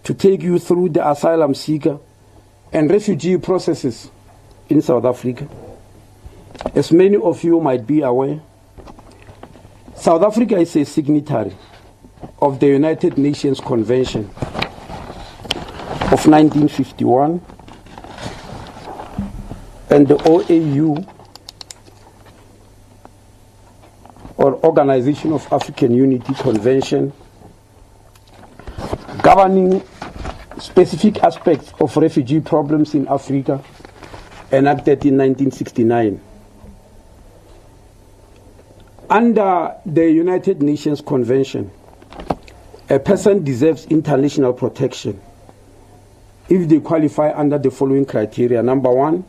to take you through the asylum seeker and refugee processes in South Africa. As many of you might be aware, South Africa is a signatory of the United Nations Convention of 1951 and the OAU, or Organization of African Unity Convention, governing specific aspects of refugee problems in Africa, enacted in 1969. Under the United Nations Convention, a person deserves international protection if they qualify under the following criteria. Number one,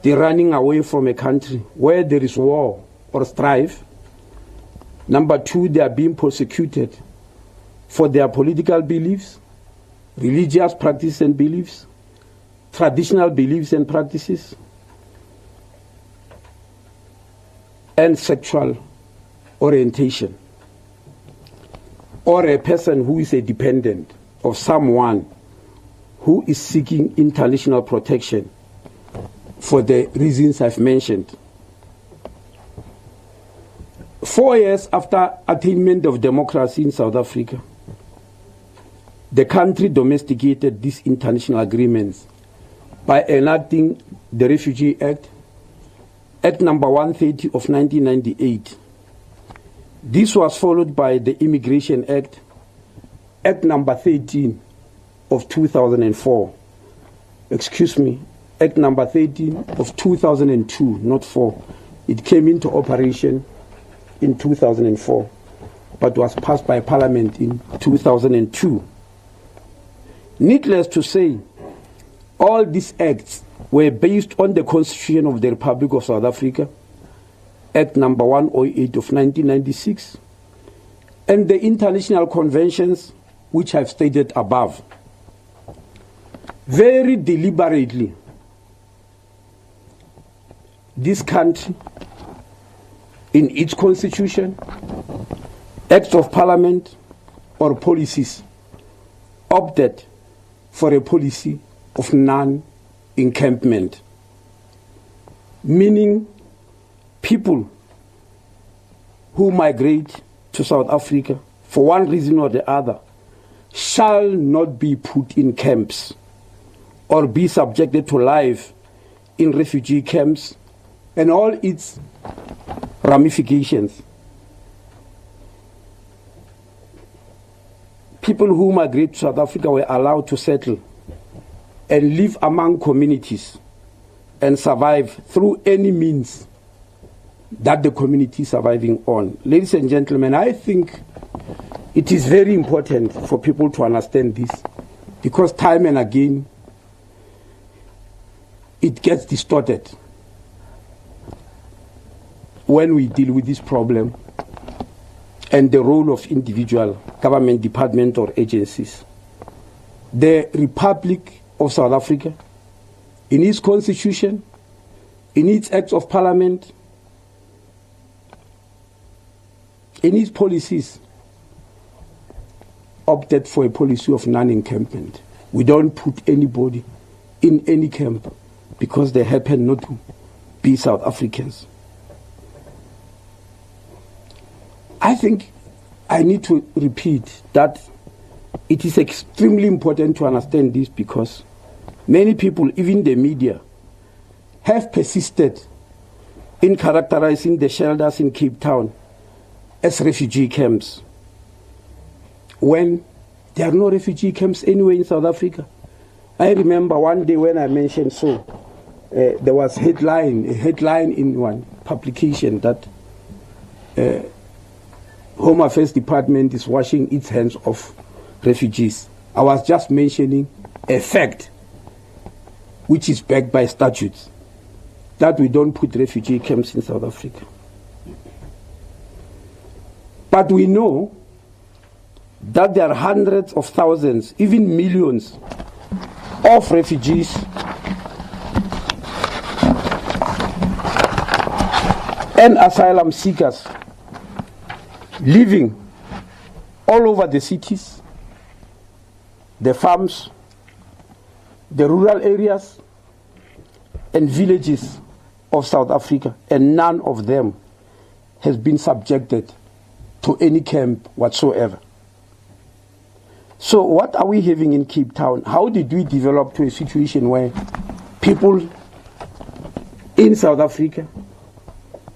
they're running away from a country where there is war or strife. Number two, they are being persecuted for their political beliefs, religious practices and beliefs, traditional beliefs and practices, and sexual orientation. Or a person who is a dependent of someone who is seeking international protection for the reasons I've mentioned. 4 years after attainment of democracy in South Africa, the country domesticated these international agreements by enacting the Refugee Act, Act number 130 of 1998. This was followed by the Immigration Act, Act number 13 of 2004. Excuse me, Act number 13 of 2002, not 4. It came into operation in 2004, but was passed by Parliament in 2002. Needless to say, all these acts were based on the Constitution of the Republic of South Africa, Act number 108 of 1996, and the international conventions which I've stated above. Very deliberately, this country, in its constitution, acts of parliament, or policies, opted for a policy of non-encampment, meaning people who migrate to South Africa for one reason or the other shall not be put in camps or be subjected to life in refugee camps and all its ramifications. People who migrate to South Africa were allowed to settle and live among communities and survive through any means that the community is surviving on. Ladies and gentlemen, I think it is very important for people to understand this, because time and again it gets distorted when we deal with this problem and the role of individual government departments or agencies. The Republic of South Africa, in its constitution, in its acts of parliament, in its policies, opted for a policy of non-encampment. We don't put anybody in any camp because they happen not to be South Africans. I think I need to repeat that it is extremely important to understand this, because many people, even the media, have persisted in characterizing the shelters in Cape Town as refugee camps, when there are no refugee camps anywhere in South Africa. I remember one day when I mentioned so, there was a headline in one publication that Home Affairs Department is washing its hands of refugees. I was just mentioning a fact which is backed by statutes, that we don't put refugee camps in South Africa. But we know that there are hundreds of thousands, even millions of refugees and asylum seekers living all over the cities, the farms, the rural areas, and villages of South Africa, and none of them has been subjected to any camp whatsoever. So what are we having in Cape Town? How did we develop to a situation where people in South Africa,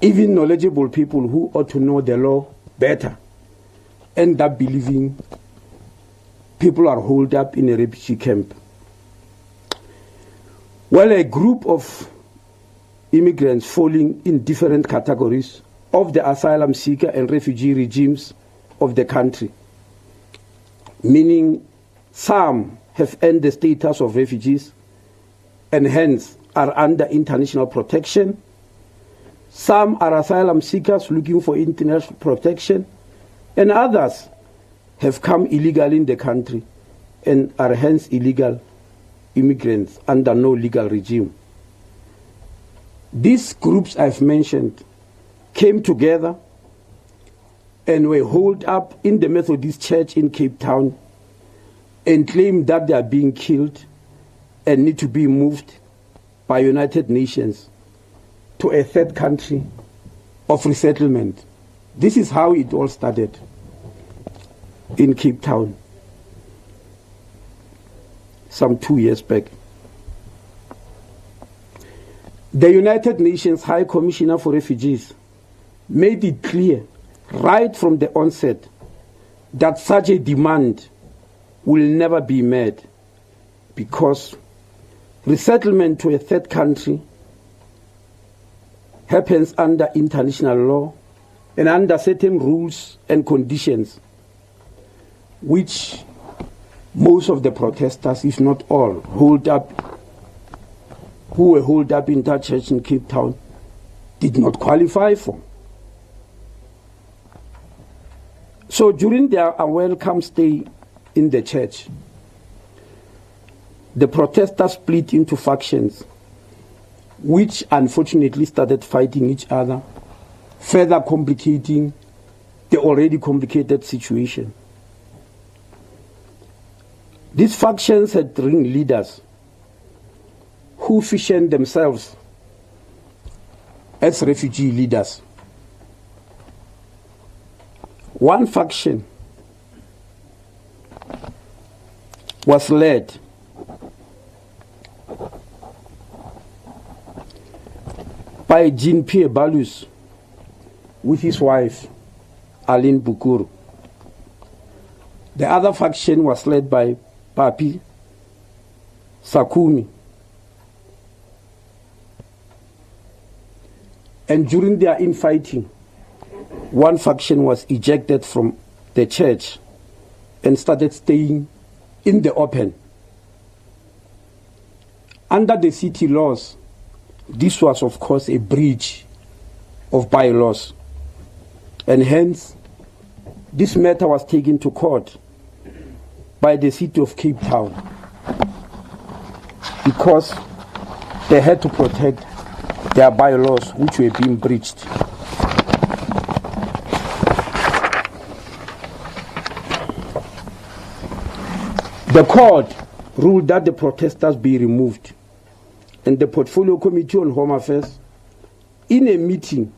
even knowledgeable people who ought to know the law better, end up believing people are holed up in a refugee camp? Well, a group of immigrants falling in different categories of the asylum seeker and refugee regimes of the country, meaning some have earned the status of refugees and hence are under international protection. Some are asylum seekers looking for international protection, and others have come illegally in the country and are hence illegal immigrants under no legal regime. These groups I've mentioned came together and were holed up in the Methodist Church in Cape Town and claimed that they are being killed and need to be moved by United Nations to a third country of resettlement. This is how it all started in Cape Town some 2 years back. The United Nations High Commissioner for Refugees made it clear right from the onset that such a demand will never be met, because resettlement to a third country happens under international law and under certain rules and conditions, which most of the protesters, if not all, who were holed up in that church in Cape Town, did not qualify for. So during their unwelcome stay in the church, the protesters split into factions, which unfortunately started fighting each other, further complicating the already complicated situation. These factions had ring leaders who fashioned themselves as refugee leaders. One faction was led by Jean-Pierre Balus with his wife, Aline Bukuru. The other faction was led by Papi Sakumi. And during their infighting, one faction was ejected from the church and started staying in the open. Under the city laws, this was of course a breach of bylaws, and hence this matter was taken to court by the city of Cape Town, because they had to protect their bylaws which were being breached. The court ruled that the protesters be removed, and the Portfolio Committee on Home Affairs, in a meeting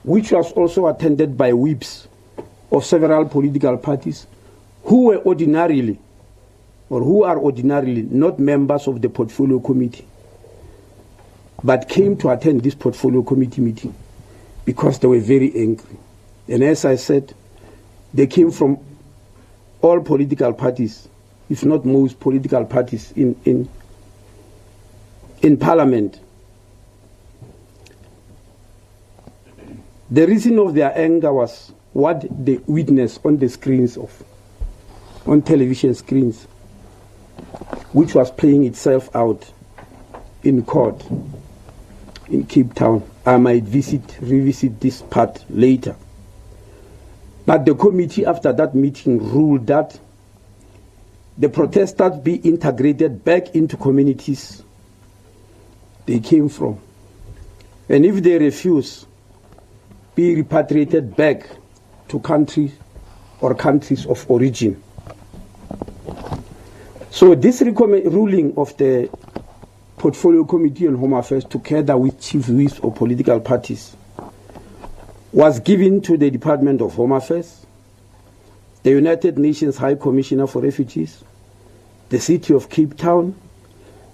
which was also attended by whips of several political parties who are ordinarily not members of the Portfolio Committee, but came to attend this Portfolio Committee meeting because they were very angry. And as I said, they came from all political parties, if not most political parties in Parliament. The reason of their anger was what they witnessed on the screens on television screens, which was playing itself out in court in Cape Town. I might revisit this part later. But the committee after that meeting ruled that the protesters be integrated back into communities they came from, and if they refuse, be repatriated back to countries of origin. So this ruling of the Portfolio Committee on Home Affairs, together with chief whips of political parties, was given to the Department of Home Affairs, the United Nations High Commissioner for Refugees, the City of Cape Town,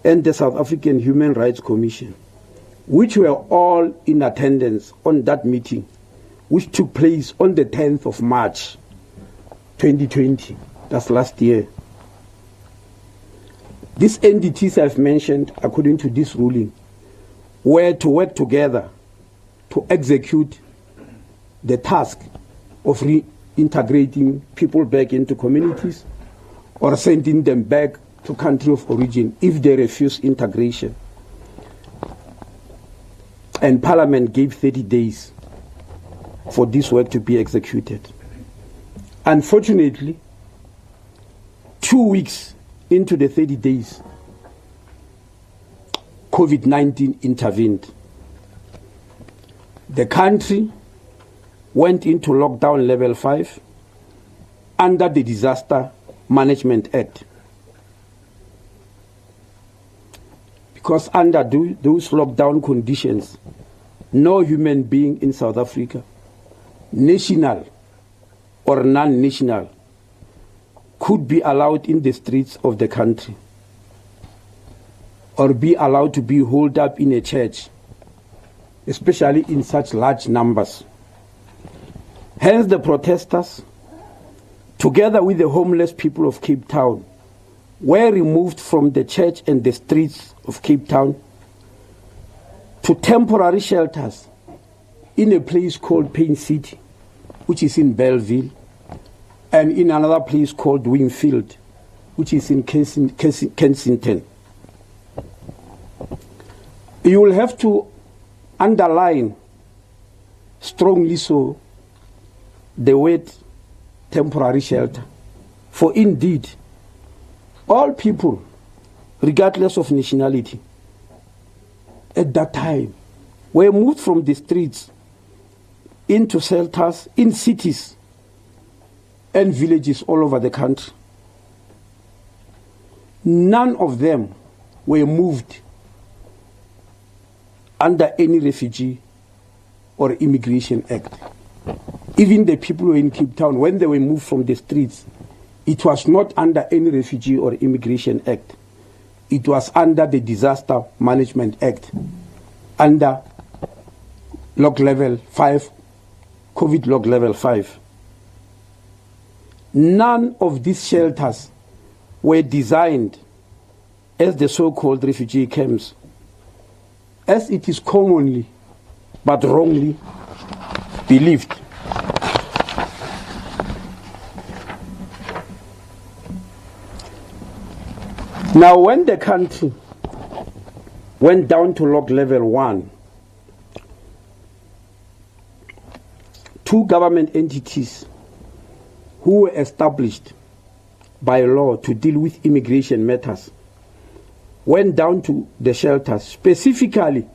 and the South African Human Rights Commission, which were all in attendance on that meeting, which took place on the 10th of March 2020, that's last year. These entities I've mentioned, according to this ruling, were to work together to execute the task of reintegrating people back into communities or sending them back to country of origin if they refuse integration. And Parliament gave 30 days for this work to be executed. Unfortunately, 2 weeks into the 30 days, COVID-19 intervened. The country went into lockdown level 5 under the Disaster Management Act. Because under those lockdown conditions, no human being in South Africa, national or non-national, could be allowed in the streets of the country or be allowed to be holed up in a church, especially in such large numbers. Hence the protesters, together with the homeless people of Cape Town, were removed from the church and the streets of Cape Town to temporary shelters in a place called Payne City, which is in Belleville, and in another place called Wingfield, which is in Kensington. You will have to underline strongly so the word temporary shelter. For indeed, all people, regardless of nationality, at that time, were moved from the streets into shelters in cities and villages all over the country. None of them were moved under any refugee or immigration act. Even the people who were in Cape Town, when they were moved from the streets, it was not under any refugee or immigration act. It was under the Disaster Management Act, under log level 5, COVID log level 5. None of these shelters were designed as the so-called refugee camps, as it is commonly but wrongly believed. Now, when the country went down to log level 1, two government entities who were established by law to deal with immigration matters went down to the shelters specifically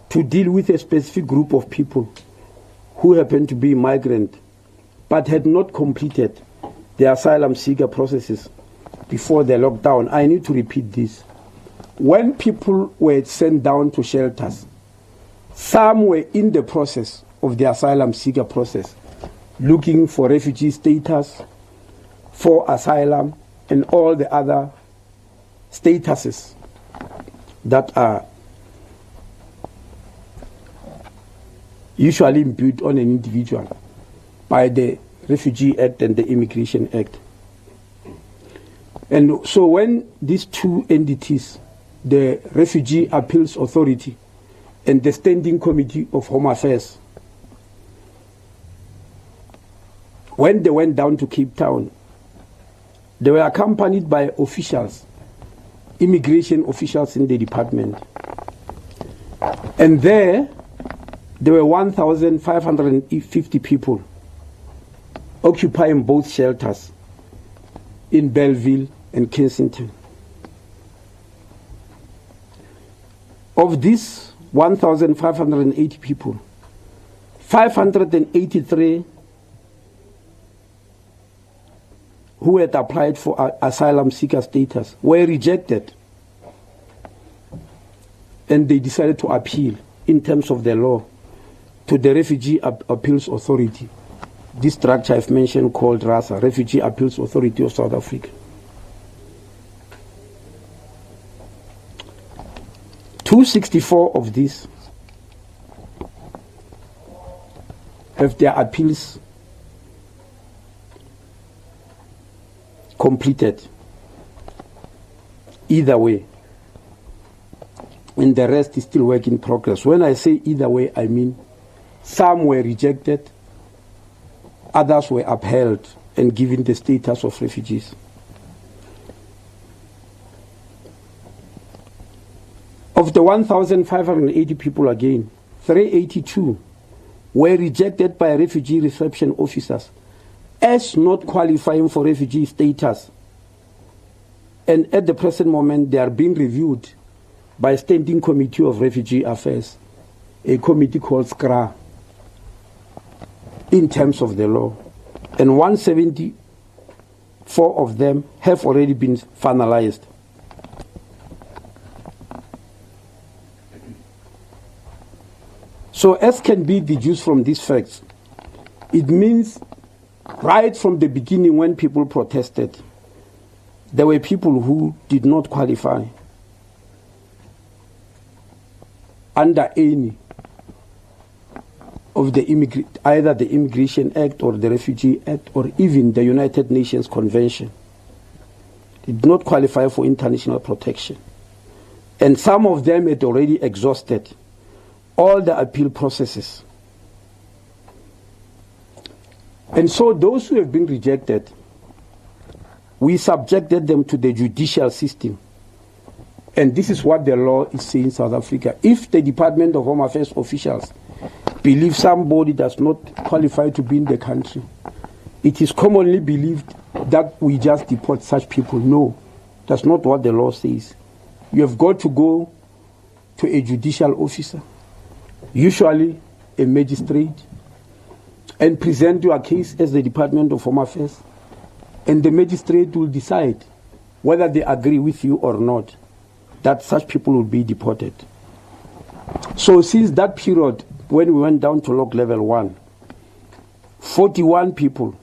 to deal with a specific group of people who happened to be migrant but had not completed the asylum seeker processes before the lockdown. I need to repeat this. When people were sent down to shelters, some were in the process of the asylum seeker process, looking for refugee status, for asylum, and all the other statuses that are usually imbued on an individual by the Refugee Act and the Immigration Act. And so when these two entities, the Refugee Appeals Authority and the Standing Committee of Home Affairs, when they went down to Cape Town, they were accompanied by officials, immigration officials in the department. And there were 1,550 people occupying both shelters in Belleville and Kensington. Of these 1,580 people, 583 who who had applied for asylum seeker status were rejected. And they decided to appeal in terms of the law to the Refugee Appeals Authority. This structure I've mentioned called RASA, Refugee Appeals Authority of South Africa. 264 of these have their appeals completed either way, and the rest is still work in progress. When I say either way, I mean some were rejected, others were upheld and given the status of refugees. Of the 1,580 people again, 382 were rejected by refugee reception officers as not qualifying for refugee status. And at the present moment, they are being reviewed by a Standing Committee of Refugee Affairs, a committee called SCRA, in terms of the law. And 174 of them have already been finalized. So as can be deduced from these facts, it means right from the beginning when people protested, there were people who did not qualify under any of the either the Immigration Act or the Refugee Act or even the United Nations Convention. Did not qualify for international protection. And some of them had already exhausted all the appeal processes. And so those who have been rejected, we subjected them to the judicial system. And this is what the law is saying in South Africa. If the Department of Home Affairs officials believe somebody does not qualify to be in the country, it is commonly believed that we just deport such people. No, that's not what the law says. You have got to go to a judicial officer, usually a magistrate, and present your case as the Department of Home Affairs, and the magistrate will decide whether they agree with you or not that such people will be deported. So since that period, when we went down to log level 1, 41 people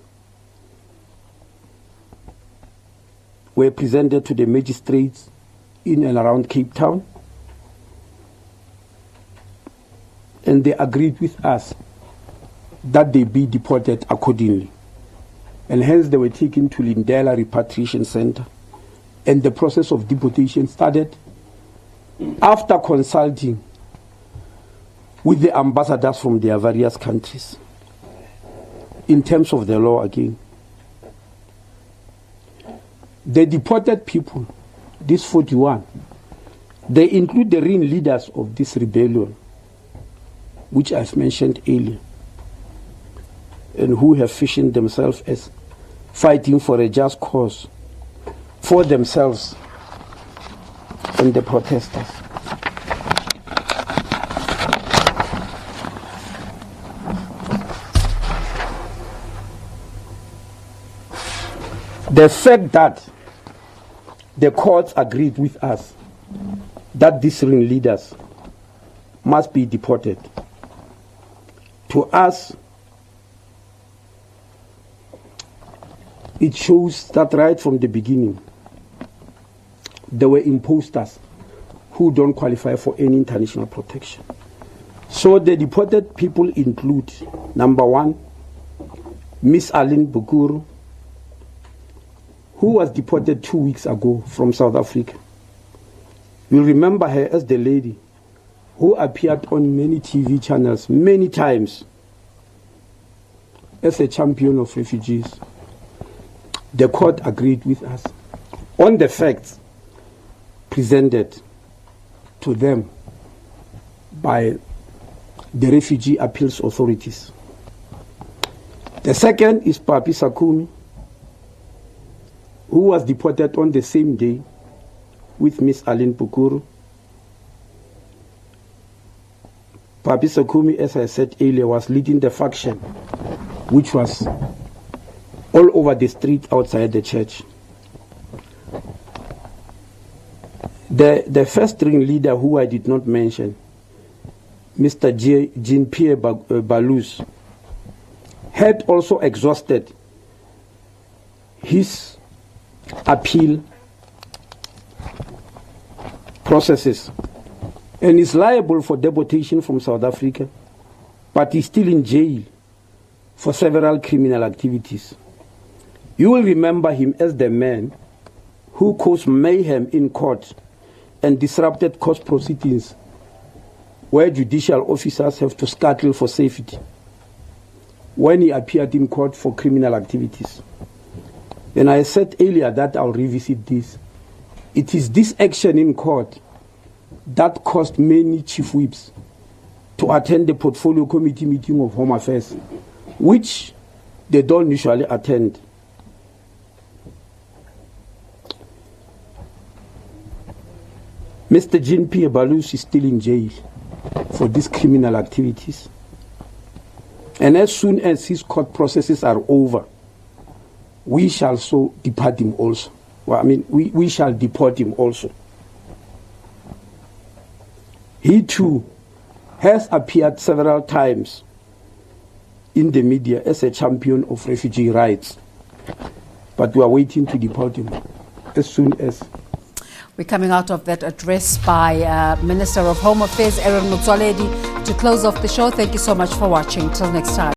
were presented to the magistrates in and around Cape Town, and they agreed with us that they be deported accordingly. And hence they were taken to Lindela Repatriation Center, and the process of deportation started after consulting with the ambassadors from their various countries in terms of the law again. The deported people, these 41, they include the real leaders of this rebellion, which I've mentioned earlier, and who have fashioned themselves as fighting for a just cause for themselves and the protesters. The fact that the courts agreed with us that these leaders must be deported, to us, it shows that right from the beginning, there were imposters who don't qualify for any international protection. So the deported people include, number 1, Miss Aline Bukuru, who was deported 2 weeks ago from South Africa. You'll remember her as the lady who appeared on many TV channels many times as a champion of refugees. The court agreed with us on the facts presented to them by the refugee appeals authorities. The second is Papi Sakumi, who was deported on the same day with Miss Aline Bukuru. Papi Sakumi, as I said earlier, was leading the faction which was all over the street outside the church. The first ring leader, who I did not mention, Mr. Jean-Pierre Balous, had also exhausted his appeal processes and is liable for deportation from South Africa, but is still in jail for several criminal activities. You will remember him as the man who caused mayhem in court and disrupted court proceedings where judicial officers have to scuttle for safety when he appeared in court for criminal activities. And I said earlier that I'll revisit this. It is this action in court that caused many chief whips to attend the portfolio committee meeting of Home Affairs, which they don't usually attend. Mr. Jean-Pierre Balous is still in jail for these criminal activities. And as soon as his court processes are over, we shall so depart him also. Well, I mean, we shall deport him also. He too has appeared several times in the media as a champion of refugee rights. But we are waiting to deport him as soon as. We're coming out of that address by Minister of Home Affairs, Aaron Motsoaledi, to close off the show. Thank you so much for watching. Till next time.